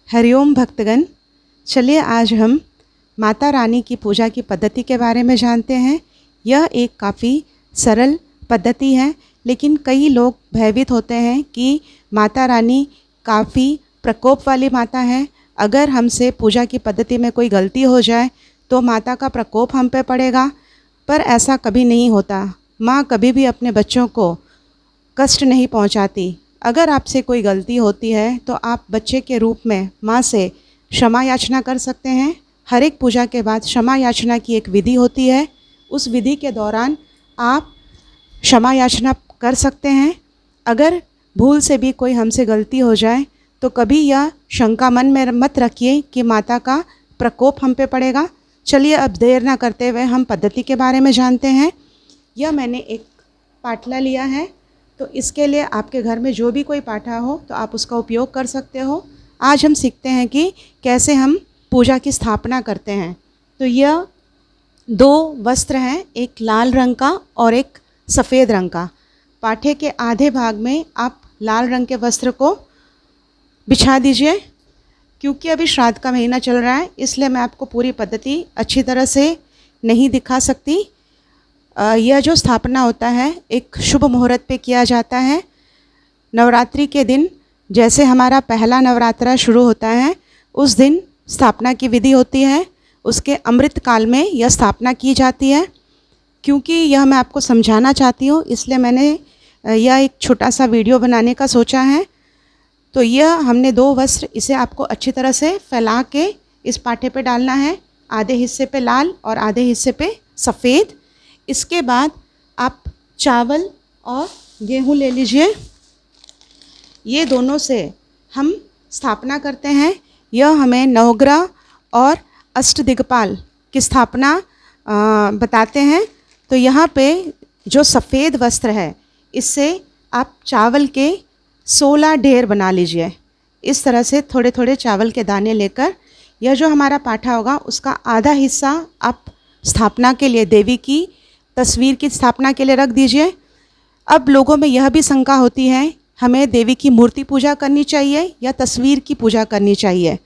हरिओम भक्तगण, चलिए आज हम माता रानी की पूजा की पद्धति के बारे में जानते हैं। यह एक काफ़ी सरल पद्धति है, लेकिन कई लोग भयभीत होते हैं कि माता रानी काफ़ी प्रकोप वाली माता है। अगर हमसे पूजा की पद्धति में कोई गलती हो जाए तो माता का प्रकोप हम पे पड़ेगा, पर ऐसा कभी नहीं होता। माँ कभी भी अपने बच्चों को कष्ट नहीं पहुँचाती। अगर आपसे कोई गलती होती है तो आप बच्चे के रूप में माँ से क्षमा याचना कर सकते हैं। हर एक पूजा के बाद क्षमा याचना की एक विधि होती है। उस विधि के दौरान आप क्षमा याचना कर सकते हैं। अगर भूल से भी कोई हमसे गलती हो जाए तो कभी यह शंका मन में मत रखिए कि माता का प्रकोप हम पे पड़ेगा। चलिए अब देर ना करते हुए हम पद्धति के बारे में जानते हैं। यह मैंने एक पाटला लिया है, तो इसके लिए आपके घर में जो भी कोई पाठा हो तो आप उसका उपयोग कर सकते हो। आज हम सीखते हैं कि कैसे हम पूजा की स्थापना करते हैं। तो यह दो वस्त्र हैं, एक लाल रंग का और एक सफ़ेद रंग का। पाठे के आधे भाग में आप लाल रंग के वस्त्र को बिछा दीजिए। क्योंकि अभी श्राद्ध का महीना चल रहा है, इसलिए मैं आपको पूरी पद्धति अच्छी तरह से नहीं दिखा सकती। यह जो स्थापना होता है एक शुभ मुहूर्त पे किया जाता है। नवरात्रि के दिन, जैसे हमारा पहला नवरात्रा शुरू होता है, उस दिन स्थापना की विधि होती है। उसके अमृत काल में यह स्थापना की जाती है। क्योंकि यह मैं आपको समझाना चाहती हूँ, इसलिए मैंने यह एक छोटा सा वीडियो बनाने का सोचा है। तो यह हमने दो वस्त्र, इसे आपको अच्छी तरह से फैला के इस पाठे पे डालना है। आधे हिस्से पे लाल और आधे हिस्से पे सफ़ेद। इसके बाद आप चावल और गेहूँ ले लीजिए। ये दोनों से हम स्थापना करते हैं। यह हमें नवग्रह और अष्टदिक्पाल की स्थापना बताते हैं। तो यहाँ पे जो सफ़ेद वस्त्र है, इससे आप चावल के 16 ढेर बना लीजिए। इस तरह से थोड़े थोड़े चावल के दाने लेकर यह जो हमारा पाठा होगा उसका आधा हिस्सा आप स्थापना के लिए, देवी की तस्वीर की स्थापना के लिए रख दीजिए। अब लोगों में यह भी शंका होती है, हमें देवी की मूर्ति पूजा करनी चाहिए या तस्वीर की पूजा करनी चाहिए।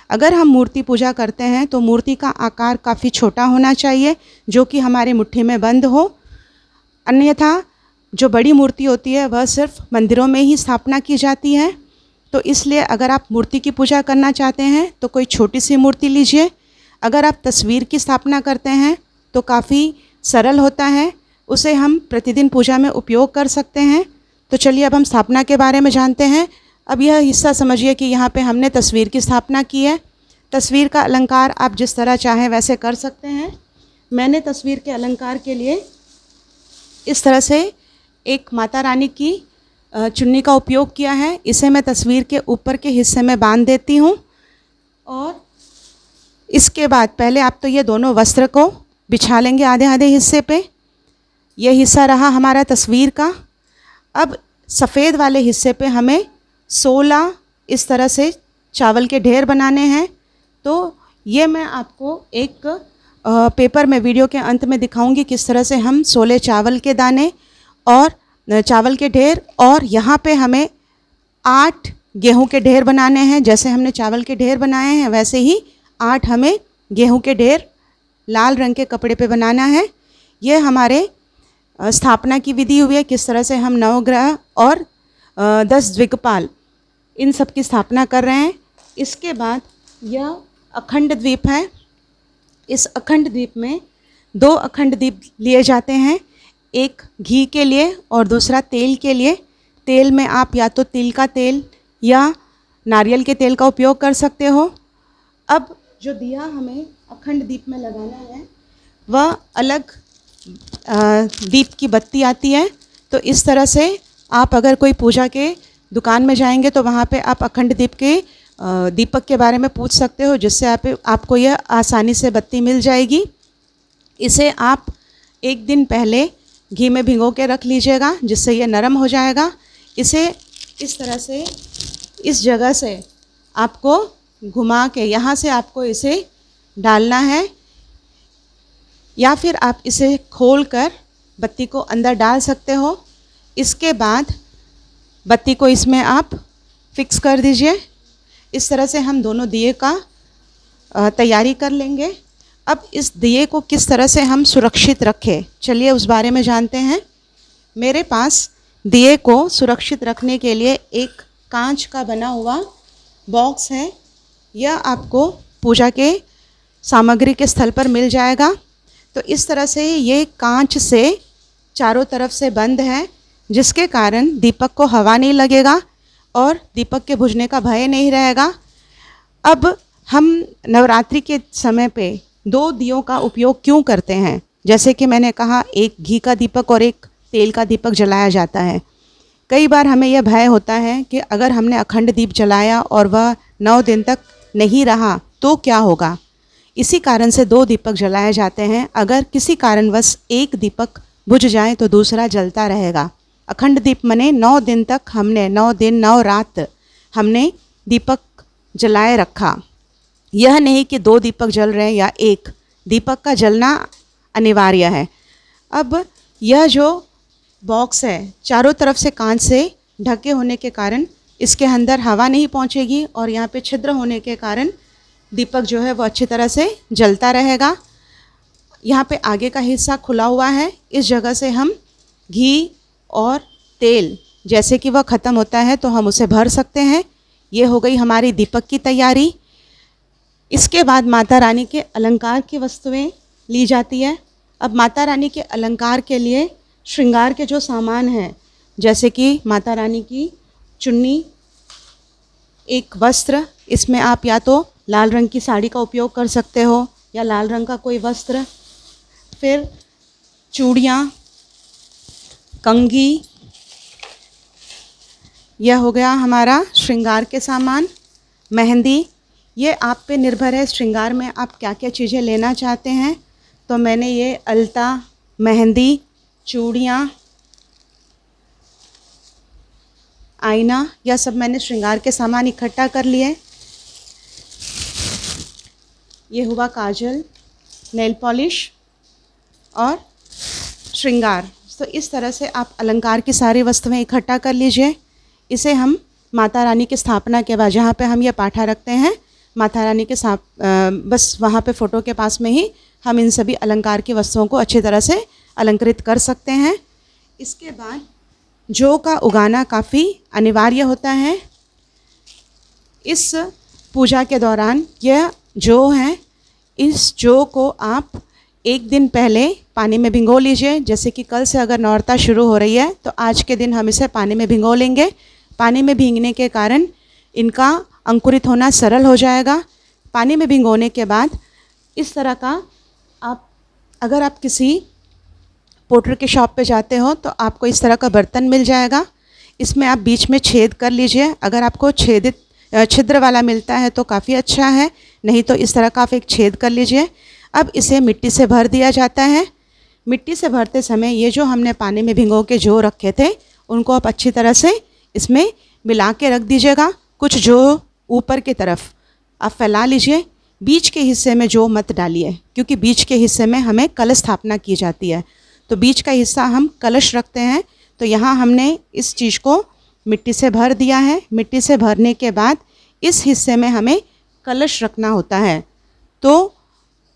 अगर हम मूर्ति पूजा करते हैं तो मूर्ति का आकार काफ़ी छोटा होना चाहिए, जो कि हमारे मुट्ठी में बंद हो। अन्यथा जो बड़ी मूर्ति होती है वह सिर्फ मंदिरों में ही स्थापना की जाती है। तो इसलिए अगर आप मूर्ति की पूजा करना चाहते हैं तो कोई छोटी सी मूर्ति लीजिए। अगर आप तस्वीर की स्थापना करते हैं तो काफ़ी सरल होता है, उसे हम प्रतिदिन पूजा में उपयोग कर सकते हैं। तो चलिए अब हम स्थापना के बारे में जानते हैं। अब यह हिस्सा समझिए कि यहाँ पे हमने तस्वीर की स्थापना की है। तस्वीर का अलंकार आप जिस तरह चाहें वैसे कर सकते हैं। मैंने तस्वीर के अलंकार के लिए इस तरह से एक माता रानी की चुन्नी का उपयोग किया है। इसे मैं तस्वीर के ऊपर के हिस्से में बांध देती हूँ। और इसके बाद पहले आप तो ये दोनों वस्त्र को बिछा लेंगे आधे आधे हिस्से पे। यह हिस्सा रहा हमारा तस्वीर का। अब सफ़ेद वाले हिस्से पे हमें 16 इस तरह से चावल के ढेर बनाने हैं। तो ये मैं आपको एक पेपर में वीडियो के अंत में दिखाऊंगी किस तरह से हम 16 चावल के दाने और चावल के ढेर, और यहाँ पे हमें 8 गेहूं के ढेर बनाने हैं। जैसे हमने चावल के ढेर बनाए हैं वैसे ही 8 हमें गेहूं के ढेर लाल रंग के कपड़े पे बनाना है। ये हमारे स्थापना की विधि हुई है, किस तरह से हम नवग्रह और 10 द्विगपाल इन सब की स्थापना कर रहे हैं। इसके बाद यह अखंड द्वीप है। इस अखंड द्वीप में 2 अखंड दीप लिए जाते हैं, एक घी के लिए और दूसरा तेल के लिए। तेल में आप या तो तिल का तेल या नारियल के तेल का उपयोग कर सकते हो। अब जो दिया हमें अखंड दीप में लगाना है वह अलग दीप की बत्ती आती है। तो इस तरह से आप अगर कोई पूजा के दुकान में जाएंगे तो वहाँ पे आप अखंड दीप के दीपक के बारे में पूछ सकते हो, जिससे आपको यह आसानी से बत्ती मिल जाएगी। इसे आप एक दिन पहले घी में भिगो के रख लीजिएगा, जिससे यह नरम हो जाएगा। इसे इस तरह से इस जगह से आपको घुमा के यहाँ से आपको इसे डालना है, या फिर आप इसे खोल कर बत्ती को अंदर डाल सकते हो। इसके बाद बत्ती को इसमें आप फिक्स कर दीजिए। इस तरह से हम दोनों दिए का तैयारी कर लेंगे। अब इस दिए को किस तरह से हम सुरक्षित रखें, चलिए उस बारे में जानते हैं। मेरे पास दिए को सुरक्षित रखने के लिए एक कांच का बना हुआ बॉक्स है। यह आपको पूजा के सामग्री के स्थल पर मिल जाएगा। तो इस तरह से ये कांच से चारों तरफ से बंद है, जिसके कारण दीपक को हवा नहीं लगेगा और दीपक के बुझने का भय नहीं रहेगा। अब हम नवरात्रि के समय पे 2 दियों का उपयोग क्यों करते हैं? जैसे कि मैंने कहा, एक घी का दीपक और एक तेल का दीपक जलाया जाता है। कई बार हमें यह भय होता है कि अगर हमने अखंड दीप जलाया और वह 9 दिन तक नहीं रहा तो क्या होगा। इसी कारण से 2 दीपक जलाए जाते हैं। अगर किसी कारणवश एक दीपक बुझ जाए तो दूसरा जलता रहेगा। अखंड दीप मने 9 दिन तक हमने 9 दिन 9 रात हमने दीपक जलाए रखा। यह नहीं कि 2 दीपक जल रहे हैं या एक दीपक का जलना अनिवार्य है। अब यह जो बॉक्स है चारों तरफ से कांच से ढके होने के कारण इसके अंदर हवा नहीं पहुंचेगी और यहाँ पे छिद्र होने के कारण दीपक जो है वो अच्छी तरह से जलता रहेगा। यहाँ पे आगे का हिस्सा खुला हुआ है। इस जगह से हम घी और तेल जैसे कि वह ख़त्म होता है तो हम उसे भर सकते हैं। ये हो गई हमारी दीपक की तैयारी। इसके बाद माता रानी के अलंकार की वस्तुएं ली जाती है। अब माता रानी के अलंकार के लिए श्रृंगार के जो सामान हैं, जैसे कि माता रानी की चुन्नी, एक वस्त्र, इसमें आप या तो लाल रंग की साड़ी का उपयोग कर सकते हो या लाल रंग का कोई वस्त्र, फिर चूड़ियाँ, कंघी, यह हो गया हमारा श्रृंगार के सामान। मेहंदी, ये आप पे निर्भर है श्रृंगार में आप क्या क्या चीज़ें लेना चाहते हैं। तो मैंने ये अलता, मेहंदी, चूड़ियाँ, आईना, यह सब मैंने श्रृंगार के सामान इकट्ठा कर लिए। ये हुआ काजल, नेल पॉलिश और श्रृंगार। तो इस तरह से आप अलंकार की सारी वस्तुएं इकट्ठा कर लीजिए। इसे हम माता रानी की स्थापना के बाद जहाँ पे हम ये पाठा रखते हैं, माता रानी के बस वहाँ पे फ़ोटो के पास में ही हम इन सभी अलंकार की वस्तुओं को अच्छी तरह से अलंकृत कर सकते हैं। इसके बाद जौ का उगाना काफ़ी अनिवार्य होता है। इस पूजा के दौरान यह जौ है, इस जौ को आप 1 दिन पहले पानी में भिगो लीजिए। जैसे कि कल से अगर नौरता शुरू हो रही है तो आज के दिन हम इसे पानी में भिगो लेंगे। पानी में भीगने के कारण इनका अंकुरित होना सरल हो जाएगा। पानी में भिगोने के बाद इस तरह का अगर आप किसी पोटर के शॉप पे जाते हो तो आपको इस तरह का बर्तन मिल जाएगा। इसमें आप बीच में छेद कर लीजिए। अगर आपको छिद्र वाला मिलता है तो काफ़ी अच्छा है, नहीं तो इस तरह का आप एक छेद कर लीजिए। अब इसे मिट्टी से भर दिया जाता है। मिट्टी से भरते समय ये जो हमने पानी में भिगो के जौ रखे थे उनको आप अच्छी तरह से इसमें मिला के रख दीजिएगा। कुछ जौ ऊपर की तरफ आप फैला लीजिए। बीच के हिस्से में जौ मत डालिए, क्योंकि बीच के हिस्से में हमें कलश स्थापना की जाती है। तो बीच का हिस्सा हम कलश रखते हैं। तो यहाँ हमने इस चीज़ को मिट्टी से भर दिया है। मिट्टी से भरने के बाद इस हिस्से में हमें कलश रखना होता है। तो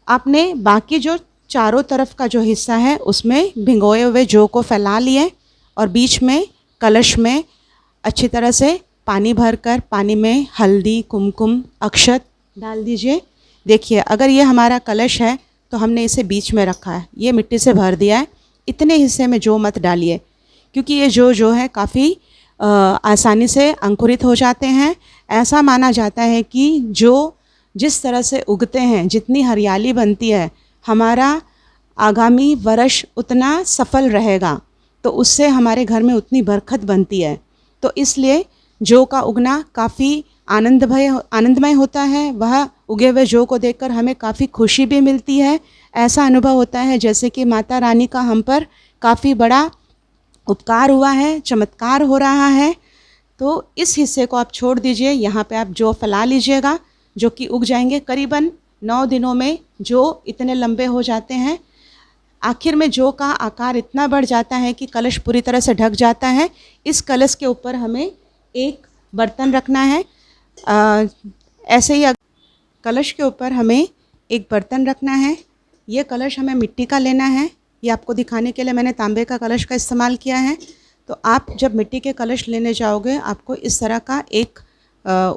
आपने बाकी जो चारों तरफ का जो हिस्सा है उसमें भिगोए हुए जौ को फैला लिए और बीच में कलश में अच्छी तरह से पानी भरकर पानी में हल्दी, कुमकुम, अक्षत डाल दीजिए। देखिए, अगर ये हमारा कलश है तो हमने इसे बीच में रखा है, ये मिट्टी से भर दिया है। इतने हिस्से में जौ मत डालिए, क्योंकि ये जो है काफ़ी आसानी से अंकुरित हो जाते हैं। ऐसा माना जाता है कि जो जिस तरह से उगते हैं, जितनी हरियाली बनती है, हमारा आगामी वर्ष उतना सफल रहेगा, तो उससे हमारे घर में उतनी बरकत बनती है। तो इसलिए जौ का उगना काफ़ी आनंदमय होता है। वह उगे हुए जौ को देखकर हमें काफ़ी खुशी भी मिलती है। ऐसा अनुभव होता है जैसे कि माता रानी का हम पर काफ़ी बड़ा उपकार हुआ है, चमत्कार हो रहा है। तो इस हिस्से को आप छोड़ दीजिए। यहाँ पे आप जौ फैला लीजिएगा, जो कि उग जाएंगे। करीबन 9 दिनों में जौ इतने लंबे हो जाते हैं। आखिर में जौ का आकार इतना बढ़ जाता है कि कलश पूरी तरह से ढक जाता है। इस कलश के ऊपर हमें एक बर्तन रखना है। ऐसे ही कलश के ऊपर हमें एक बर्तन रखना है। ये कलश हमें मिट्टी का लेना है। ये आपको दिखाने के लिए मैंने तांबे का कलश का इस्तेमाल किया है। तो आप जब मिट्टी के कलश लेने जाओगे, आपको इस तरह का एक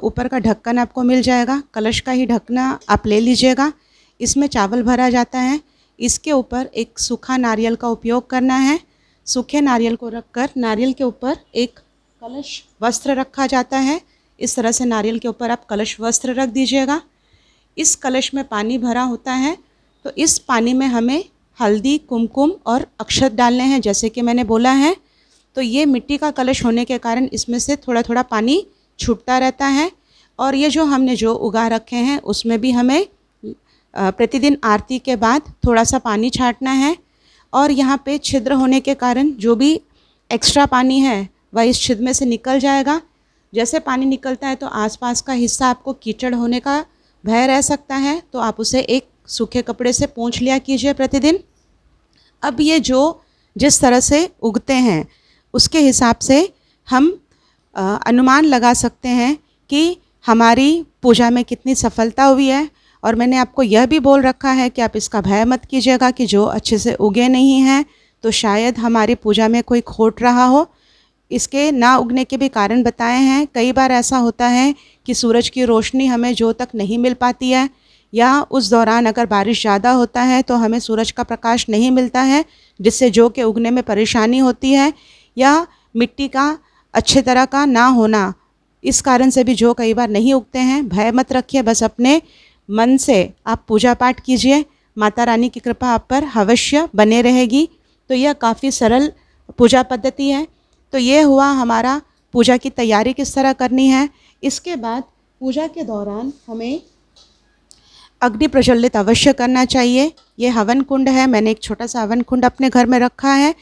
ऊपर का ढक्कन आपको मिल जाएगा। कलश का ही ढकना आप ले लीजिएगा। इसमें चावल भरा जाता है। इसके ऊपर एक सूखा नारियल का उपयोग करना है। सूखे नारियल को रखकर नारियल के ऊपर एक कलश वस्त्र रखा जाता है। इस तरह से नारियल के ऊपर आप कलश वस्त्र रख दीजिएगा। इस कलश में पानी भरा होता है। तो इस पानी में हमें हल्दी, कुमकुम और अक्षत डालने हैं, जैसे कि मैंने बोला है। तो ये मिट्टी का कलश होने के कारण इसमें से थोड़ा थोड़ा पानी छूटता रहता है। और ये जो हमने जो उगा रखे हैं उसमें भी हमें प्रतिदिन आरती के बाद थोड़ा सा पानी छांटना है। और यहाँ पे छिद्र होने के कारण जो भी एक्स्ट्रा पानी है वह इस छिद्र में से निकल जाएगा। जैसे पानी निकलता है तो आसपास का हिस्सा आपको कीचड़ होने का भय रह सकता है, तो आप उसे एक सूखे कपड़े से पोंछ लिया कीजिए प्रतिदिन। अब ये जो जिस तरह से उगते हैं उसके हिसाब से हम अनुमान लगा सकते हैं कि हमारी पूजा में कितनी सफलता हुई है। और मैंने आपको यह भी बोल रखा है कि आप इसका भय मत कीजिएगा कि जो अच्छे से उगे नहीं हैं तो शायद हमारी पूजा में कोई खोट रहा हो। इसके ना उगने के भी कारण बताए हैं। कई बार ऐसा होता है कि सूरज की रोशनी हमें जो तक नहीं मिल पाती है, या उस दौरान अगर बारिश ज़्यादा होता है तो हमें सूरज का प्रकाश नहीं मिलता है, जिससे जौ के उगने में परेशानी होती है, या मिट्टी का अच्छे तरह का ना होना, इस कारण से भी जौ कई बार नहीं उगते हैं। भय मत रखिए, बस अपने मन से आप पूजा पाठ कीजिए। माता रानी की कृपा आप पर अवश्य बने रहेगी। तो यह काफ़ी सरल पूजा पद्धति है। तो ये हुआ हमारा पूजा की तैयारी किस तरह करनी है। इसके बाद पूजा के दौरान हमें अग्नि प्रज्वलित अवश्य करना चाहिए। ये हवन कुंड है, मैंने एक छोटा सा हवन कुंड अपने घर में रखा है।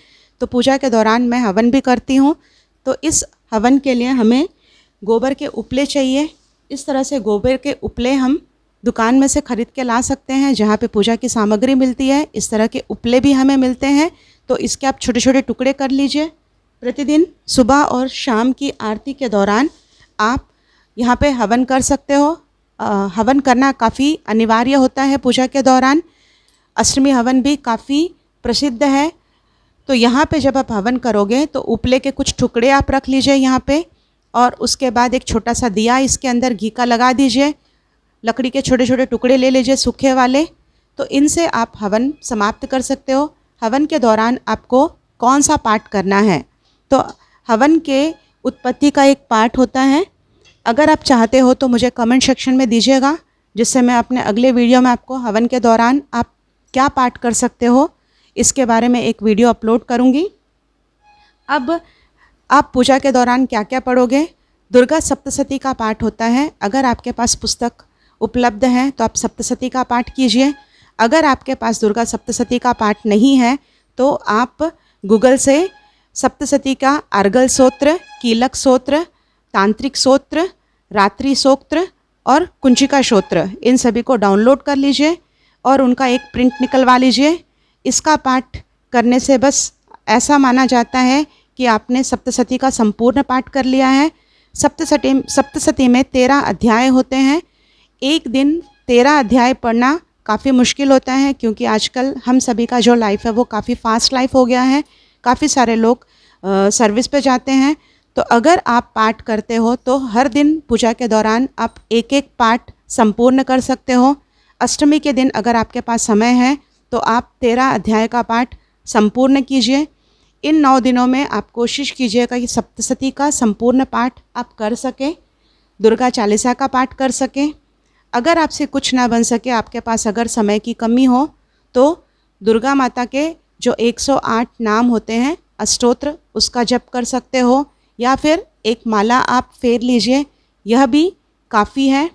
तो पूजा के दौरान मैं हवन भी करती हूँ। तो इस हवन के लिए हमें गोबर के उपले चाहिए। इस तरह से गोबर के उपले हम दुकान में से ख़रीद के ला सकते हैं, जहाँ पे पूजा की सामग्री मिलती है। इस तरह के उपले भी हमें मिलते हैं। तो इसके आप छोटे छोटे टुकड़े कर लीजिए। प्रतिदिन सुबह और शाम की आरती के दौरान आप यहाँ पे हवन कर सकते हो। हवन करना काफ़ी अनिवार्य होता है पूजा के दौरान। अष्टमी हवन भी काफ़ी प्रसिद्ध है। तो यहाँ पे जब आप हवन करोगे तो उपले के कुछ टुकड़े आप रख लीजिए यहाँ पे, और उसके बाद एक छोटा सा दिया इसके अंदर घी का लगा दीजिए। लकड़ी के छोटे छोटे टुकड़े ले लीजिए सूखे वाले। तो इनसे आप हवन समाप्त कर सकते हो। हवन के दौरान आपको कौन सा पाठ करना है, तो हवन के उत्पत्ति का एक पाठ होता है। अगर आप चाहते हो तो मुझे कमेंट सेक्शन में दीजिएगा, जिससे मैं अपने अगले वीडियो में आपको हवन के दौरान आप क्या पाठ कर सकते हो इसके बारे में एक वीडियो अपलोड करूँगी। अब आप पूजा के दौरान क्या क्या पढ़ोगे। दुर्गा सप्तशती का पाठ होता है। अगर आपके पास पुस्तक उपलब्ध है तो आप सप्तशती का पाठ कीजिए। अगर आपके पास दुर्गा सप्तशती का पाठ नहीं है तो आप गूगल से सप्तशती का अर्गल सूत्र, कीलक सूत्र, तांत्रिक सूत्र, रात्रि सूत्र और कुंचिका सूत्र, इन सभी को डाउनलोड कर लीजिए और उनका एक प्रिंट निकलवा लीजिए। इसका पाठ करने से बस ऐसा माना जाता है कि आपने सप्तशती का संपूर्ण पाठ कर लिया है। सप्तशती में 13 अध्याय होते हैं। एक दिन 13 अध्याय पढ़ना काफ़ी मुश्किल होता है, क्योंकि आजकल हम सभी का जो लाइफ है वो काफ़ी फास्ट लाइफ हो गया है। काफ़ी सारे लोग सर्विस पे जाते हैं। तो अगर आप पाठ करते हो तो हर दिन पूजा के दौरान आप एक एक पाठ संपूर्ण कर सकते हो। अष्टमी के दिन अगर आपके पास समय है तो आप 13 अध्याय का पाठ संपूर्ण कीजिए। इन 9 दिनों में आप कोशिश कीजिएगा कि सप्तशती का संपूर्ण पाठ आप कर सकें, दुर्गा चालीसा का पाठ कर सकें। अगर आपसे कुछ ना बन सके, आपके पास अगर समय की कमी हो, तो दुर्गा माता के जो 108 नाम होते हैं अष्टोत्र, उसका जप कर सकते हो, या फिर एक माला आप फेर लीजिए, यह भी काफ़ी है।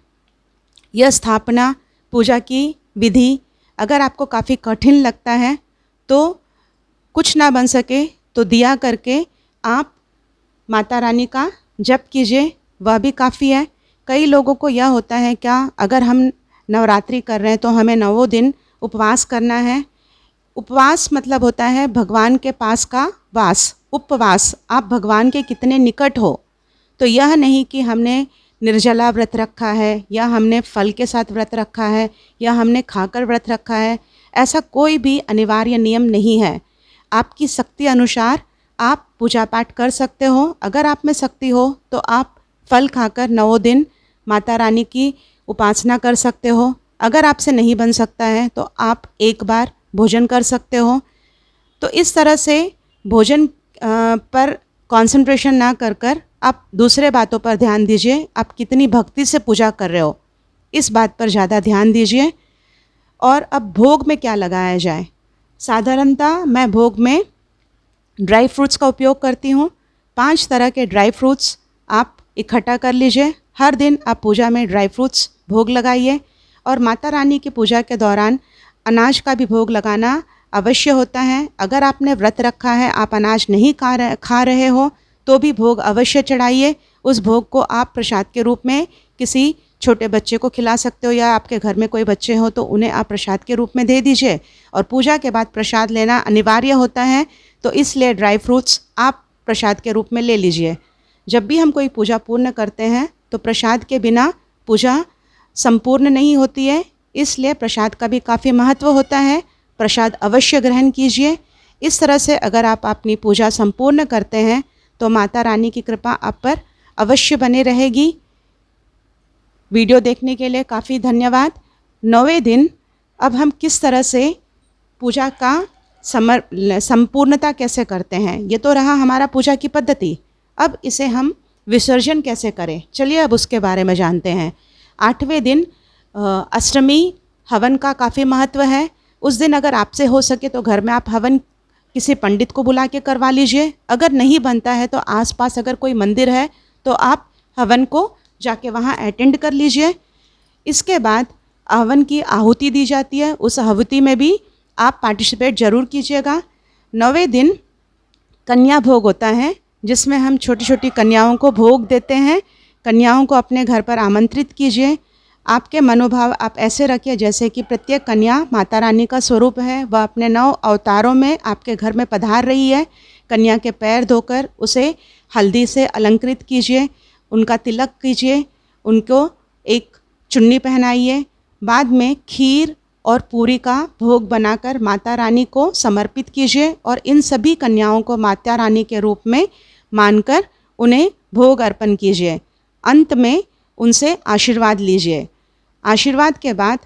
यह स्थापना पूजा की विधि अगर आपको काफ़ी कठिन लगता है तो कुछ ना बन सके तो दिया करके आप माता रानी का जप कीजिए, वह भी काफ़ी है। कई लोगों को यह होता है क्या, अगर हम नवरात्रि कर रहे हैं तो हमें 9 दिन उपवास करना है। उपवास मतलब होता है भगवान के पास का वास, उपवास। आप भगवान के कितने निकट हो। तो यह नहीं कि हमने निर्जला व्रत रखा है या हमने फल के साथ व्रत रखा है या हमने खाकर व्रत रखा है, ऐसा कोई भी अनिवार्य नियम नहीं है। आपकी शक्ति अनुसार आप पूजा पाठ कर सकते हो। अगर आप में शक्ति हो तो आप फल खाकर 9 दिन माता रानी की उपासना कर सकते हो। अगर आपसे नहीं बन सकता है तो आप एक बार भोजन कर सकते हो। तो इस तरह से भोजन पर कंसंट्रेशन ना कर आप दूसरे बातों पर ध्यान दीजिए। आप कितनी भक्ति से पूजा कर रहे हो, इस बात पर ज़्यादा ध्यान दीजिए। और अब भोग में क्या लगाया जाए? साधारणतः मैं भोग में ड्राई फ्रूट्स का उपयोग करती हूँ। 5 तरह के ड्राई फ्रूट्स आप इकट्ठा कर लीजिए। हर दिन आप पूजा में ड्राई फ्रूट्स भोग लगाइए। और माता रानी की पूजा के दौरान अनाज का भी भोग लगाना अवश्य होता है। अगर आपने व्रत रखा है, आप अनाज नहीं खा रहे हो तो भी भोग अवश्य चढ़ाइए। उस भोग को आप प्रसाद के रूप में किसी छोटे बच्चे को खिला सकते हो, या आपके घर में कोई बच्चे हो तो उन्हें आप प्रसाद के रूप में दे दीजिए। और पूजा के बाद प्रसाद लेना अनिवार्य होता है, तो इसलिए ड्राई फ्रूट्स आप प्रसाद के रूप में ले लीजिए। जब भी हम कोई पूजा पूर्ण करते हैं तो प्रसाद के बिना पूजा संपूर्ण नहीं होती है, इसलिए प्रसाद का भी काफ़ी महत्व होता है। प्रसाद अवश्य ग्रहण कीजिए। इस तरह से अगर आप अपनी पूजा संपूर्ण करते हैं तो माता रानी की कृपा आप पर अवश्य बने रहेगी। वीडियो देखने के लिए काफ़ी धन्यवाद। 9वें दिन अब हम किस तरह से पूजा का संपूर्णता कैसे करते हैं, ये तो रहा हमारा पूजा की पद्धति। अब इसे हम विसर्जन कैसे करें, चलिए अब उसके बारे में जानते हैं। 8वें दिन अष्टमी हवन का काफ़ी महत्व है। उस दिन अगर आपसे हो सके तो घर में आप हवन किसी पंडित को बुला के करवा लीजिए। अगर नहीं बनता है तो आसपास अगर कोई मंदिर है तो आप हवन को जाके वहाँ अटेंड कर लीजिए। इसके बाद हवन की आहुति दी जाती है, उस आहुति में भी आप पार्टिसिपेट ज़रूर कीजिएगा। 9वें दिन कन्या भोग होता है, जिसमें हम छोटी छोटी कन्याओं को भोग देते हैं। कन्याओं को अपने घर पर आमंत्रित कीजिए। आपके मनोभाव आप ऐसे रखिए जैसे कि प्रत्येक कन्या माता रानी का स्वरूप है। वह अपने 9 अवतारों में आपके घर में पधार रही है। कन्या के पैर धोकर उसे हल्दी से अलंकृत कीजिए, उनका तिलक कीजिए, उनको एक चुन्नी पहनाइए। बाद में खीर और पूरी का भोग बनाकर माता रानी को समर्पित कीजिए और इन सभी कन्याओं को माता रानी के रूप में मानकर उन्हें भोग अर्पण कीजिए। अंत में उनसे आशीर्वाद लीजिए। आशीर्वाद के बाद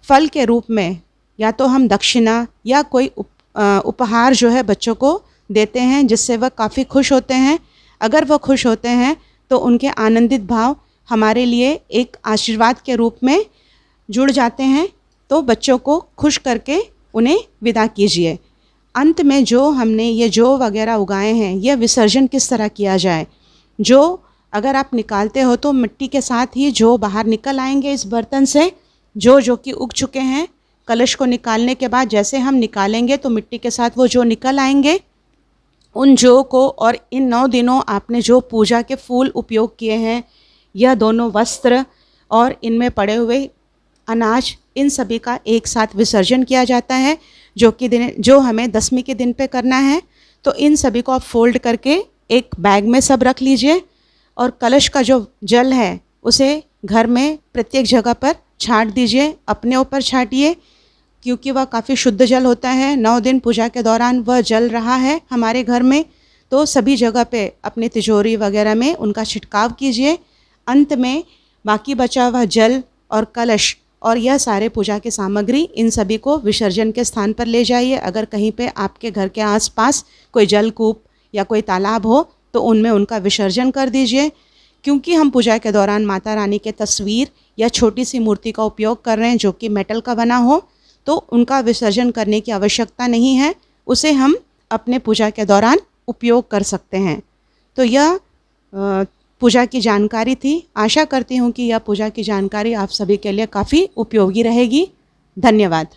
फल के रूप में या तो हम दक्षिणा या कोई उपहार जो है बच्चों को देते हैं, जिससे वह काफ़ी खुश होते हैं। अगर वह खुश होते हैं तो उनके आनंदित भाव हमारे लिए एक आशीर्वाद के रूप में जुड़ जाते हैं। तो बच्चों को खुश करके उन्हें विदा कीजिए। अंत में जो हमने ये जौ वगैरह उगाए हैं, यह विसर्जन किस तरह किया जाए? जो अगर आप निकालते हो तो मिट्टी के साथ ही जो बाहर निकल आएंगे इस बर्तन से, जो कि उग चुके हैं। कलश को निकालने के बाद जैसे हम निकालेंगे तो मिट्टी के साथ वो जो निकल आएंगे, उन जौ को और इन 9 दिनों आपने जो पूजा के फूल उपयोग किए हैं, यह दोनों वस्त्र और इनमें पड़े हुए अनाज, इन सभी का एक साथ विसर्जन किया जाता है, जो हमें 10वीं के दिन पे करना है। तो इन सभी को आप फोल्ड करके एक बैग में सब रख लीजिए और कलश का जो जल है उसे घर में प्रत्येक जगह पर छांट दीजिए। अपने ऊपर छांटिए क्योंकि वह काफ़ी शुद्ध जल होता है। 9 दिन पूजा के दौरान वह जल रहा है हमारे घर में, तो सभी जगह पे अपनी तिजोरी वगैरह में उनका छिड़काव कीजिए। अंत में बाकी बचा हुआ जल और कलश और यह सारे पूजा की सामग्री, इन सभी को विसर्जन के स्थान पर ले जाइए। अगर कहीं पे आपके घर के आसपास कोई जलकूप या कोई तालाब हो तो उनमें उनका विसर्जन कर दीजिए। क्योंकि हम पूजा के दौरान माता रानी के तस्वीर या छोटी सी मूर्ति का उपयोग कर रहे हैं जो कि मेटल का बना हो, तो उनका विसर्जन करने की आवश्यकता नहीं है। उसे हम अपने पूजा के दौरान उपयोग कर सकते हैं। तो यह पूजा की जानकारी थी। आशा करती हूँ कि यह पूजा की जानकारी आप सभी के लिए काफ़ी उपयोगी रहेगी। धन्यवाद।